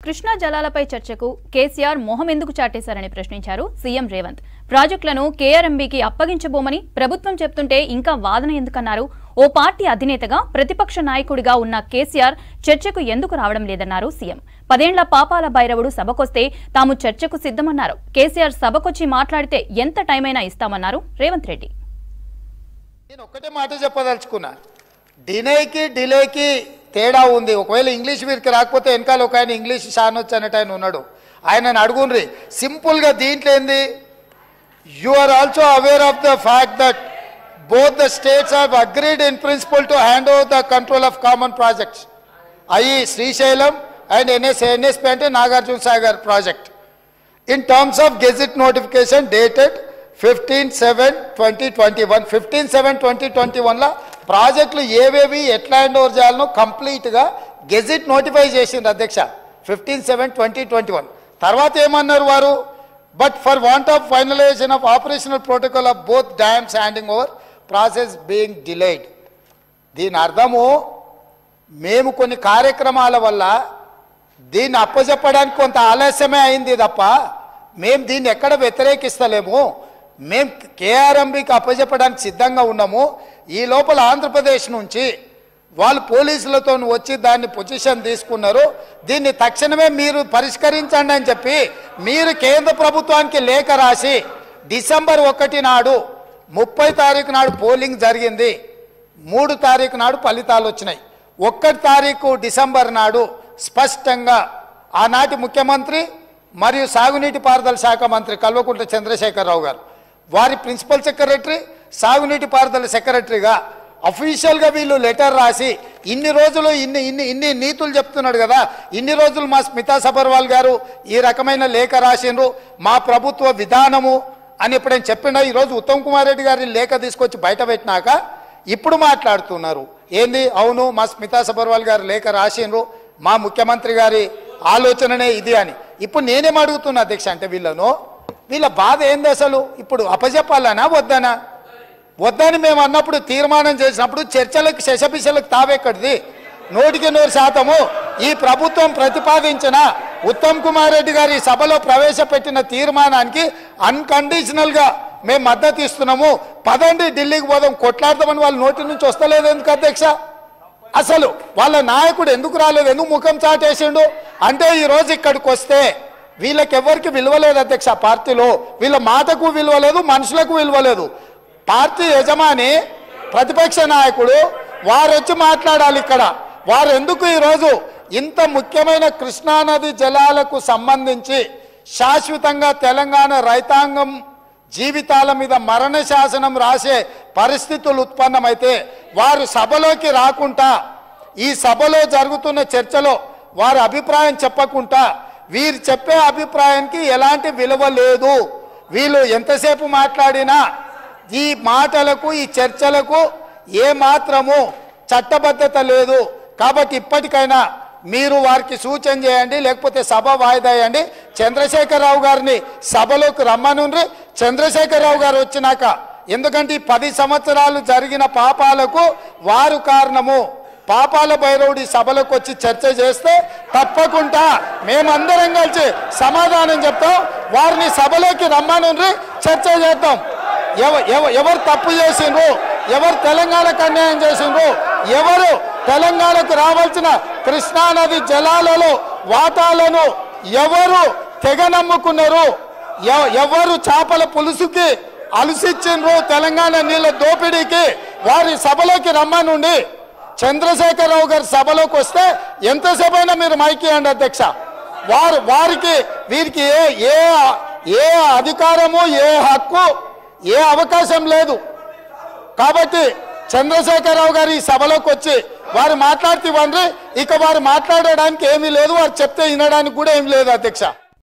కృష్ణా జలాలపై చర్చకు కేసీఆర్ మొహం ఎందుకు చాటేశారని ప్రశ్నించారు సీఎం రేవంత్. ప్రాజెక్టులను కేఆర్ఎంబీకి అప్పగించబోమని ప్రభుత్వం చెప్తుంటే ఇంకా వాదన ఎందుకన్నారు. ఓ పార్టీ అధినేతగా ప్రతిపక్ష నాయకుడిగా ఉన్న కేసీఆర్ చర్చకు ఎందుకు రావడం లేదన్నారు సీఎం. 10 ఏళ్ల పాపాల భైరవుడు సభకొస్తే తాము చర్చకు సిద్ధమన్నారు. కేసీఆర్ సభకొచ్చి మాట్లాడితే ఎంత టైమైనా ఇస్తామన్నారు రేవంత్ రెడ్డి. నేను ఒక్కటే మాట చెప్పదలుచుకున్నా, డిలేకి తేడా ఉంది. ఒకవేళ ఇంగ్లీష్ వీరికి రాకపోతే వెనకాల ఒక ఆయన ఇంగ్లీష్ షానొచ్చు అన్నట్టు ఆయన ఉన్నాడు, ఆయనను అడుగుండ్రి. సింపుల్గా దీంట్లో ఏంది, you are also aware of the fact that both the states have agreed in principle to hand over the control of common projects, అయి శ్రీశైలం అండ్ ఎన్ఎస్పి అంటే Nagarjuna Sagar project, in terms of gazette notification dated 15/7/2021. 15/7/2021 ప్రాజెక్టులు ఏవేవి ఎట్లా hand over చేయాలనో కంప్లీట్గా gazette notify చేసింది అధ్యక్ష 15/7/2021. తర్వాత ఏమన్నారు వారు, but for want of finalisation of operational protocol of both dams handing over process being delayed. దీని అర్థము మేము కొన్ని కార్యక్రమాల వల్ల దీన్ని అప్పచెప్పడానికి కొంత ఆలస్యమే అయింది తప్ప మేము దీన్ని ఎక్కడ వ్యతిరేకిస్తలేము. మేము కేఆర్ఎంబీకి అప్పచెప్పడానికి సిద్ధంగా ఉన్నాము. ఈ లోపల ఆంధ్రప్రదేశ్ నుంచి వాళ్ళు పోలీసులతో వచ్చి దాన్ని పొజిషన్ తీసుకున్నారు. దీన్ని తక్షణమే మీరు పరిష్కరించండి అని చెప్పి మీరు కేంద్ర ప్రభుత్వానికి లేఖ రాసి డిసెంబర్ 1 నాడు 30 తారీఖు నాడు పోలింగ్ జరిగింది, 3 తారీఖు నాడు ఫలితాలు వచ్చినాయి. 1 తారీఖు డిసెంబర్ నాడు స్పష్టంగా ఆనాటి ముఖ్యమంత్రి మరియు సాగునీటి పారుదల శాఖ మంత్రి కల్వకుంట్ల చంద్రశేఖరరావు గారు, వారి ప్రిన్సిపల్ సెక్రటరీ, సాగునీటి పారుదల సెక్రటరీగా అఫీషియల్గా వీళ్ళు లెటర్ రాసి ఇన్ని రోజులు ఇన్ని నీతులు చెప్తున్నాడు కదా, ఇన్ని రోజులు మా స్మితా సబర్వాల్ గారు ఈ రకమైన లేఖ రాసిండ్రు, మా ప్రభుత్వ విధానము అని ఎప్పుడైనా చెప్పినా ఈరోజు ఉత్తమ్ కుమార్ రెడ్డి గారిని లేఖ తీసుకొచ్చి బయట పెట్టినాక ఇప్పుడు మాట్లాడుతున్నారు ఏంది, అవును మా స్మితా సబర్వాల్ గారు లేఖ రాసిండ్రు, మా ముఖ్యమంత్రి గారి ఆలోచననే ఇది అని. ఇప్పుడు నేనేం అడుగుతున్నా అధ్యక్ష అంటే వీళ్ళ బాధ ఏంది అసలు, ఇప్పుడు అప్పచెప్పాలనా వద్దనా? వద్దని మేము అన్నప్పుడు తీర్మానం చేసినప్పుడు చర్చలకు శశపిశలకు తావెక్కడిది? 100% ఈ ప్రభుత్వం ప్రతిపాదించిన ఉత్తమ్ కుమార్ రెడ్డి గారి సభలో ప్రవేశపెట్టిన తీర్మానానికి అన్కండిషనల్గా మేము మద్దతు ఇస్తున్నాము. పదండి ఢిల్లీకి పోదాం కొట్లాడదామని వాళ్ళ నోటి నుంచి వస్తలేదు ఎందుకు అధ్యక్ష? అసలు వాళ్ళ నాయకుడు ఎందుకు రాలేదు, ఎందుకు ముఖం చాటేసిండు అంటే ఈరోజు ఇక్కడికి వస్తే వీళ్ళకెవ్వరికి విలువలేదు అధ్యక్ష. పార్టీలో వీళ్ళ మాటకు విలువలేదు, మనుషులకు విలువలేదు. పార్టీ యజమాని ప్రతిపక్ష నాయకుడు వారు వచ్చి మాట్లాడాలి ఇక్కడ. వారు ఎందుకు ఈరోజు ఇంత ముఖ్యమైన కృష్ణానది జలాలకు సంబంధించి శాశ్వతంగా తెలంగాణ రైతాంగం జీవితాల మీద మరణ శాసనం రాసే పరిస్థితులు ఉత్పన్నమైతే వారు సభలోకి రాకుండా, ఈ సభలో జరుగుతున్న చర్చలో వారి అభిప్రాయం చెప్పకుండా, వీరు చెప్పే అభిప్రాయానికి ఎలాంటి విలువ లేదు. వీళ్ళు ఎంతసేపు మాట్లాడినా ఈ మాటలకు ఈ చర్చలకు ఏ మాత్రము చట్టబద్ధత లేదు. కాబట్టి ఇప్పటికైనా మీరు వారికి సూచన చేయండి, లేకపోతే సభ వాయిదా వేయండి. చంద్రశేఖరరావు గారిని సభలోకి రమ్మనుండ్రి. చంద్రశేఖరరావు గారు వచ్చినాక, ఎందుకంటే ఈ 10 సంవత్సరాలు జరిగిన పాపాలకు వారు కారణము. పాపాల భైరవుడి సభలకు వచ్చి చర్చ చేస్తే తప్పకుండా మేమందరం కలిసి సమాధానం చెప్తాం. వారిని సభలోకి రమ్మనుండ్రి, చర్చ చేద్దాం. ఎవరు తప్పు చేసిండ్రు, ఎవరు తెలంగాణకు అన్యాయం చేసిండ్రు, ఎవరు తెలంగాణకు రావాల్సిన కృష్ణానది జలాలలో వాటాలను ఎవరు తెగ నమ్ముకున్నారు, ఎవరు చేపల పులుసుకి అలసిచ్చిండ్రు వారి నీళ్ళ దోపిడీకి, వారి సభలోకి రమ్మనుండి. చంద్రశేఖరరావు గారి సభలోకి వస్తే ఎంతసేపు అయినా మీరు మైకి అండి అధ్యక్ష. వారికి వీరికి ఏ అధికారము, ఏ హక్కు, ఏ అవకాశం లేదు. కాబట్టి చంద్రశేఖరరావు గారు ఈ సభలోకి వచ్చి వారు మాట్లాడితే ఇవ్వండి. ఇక వారు మాట్లాడడానికి ఏమీ లేదు, వారు చెప్తే వినడానికి కూడా ఏమీ లేదు అధ్యక్ష.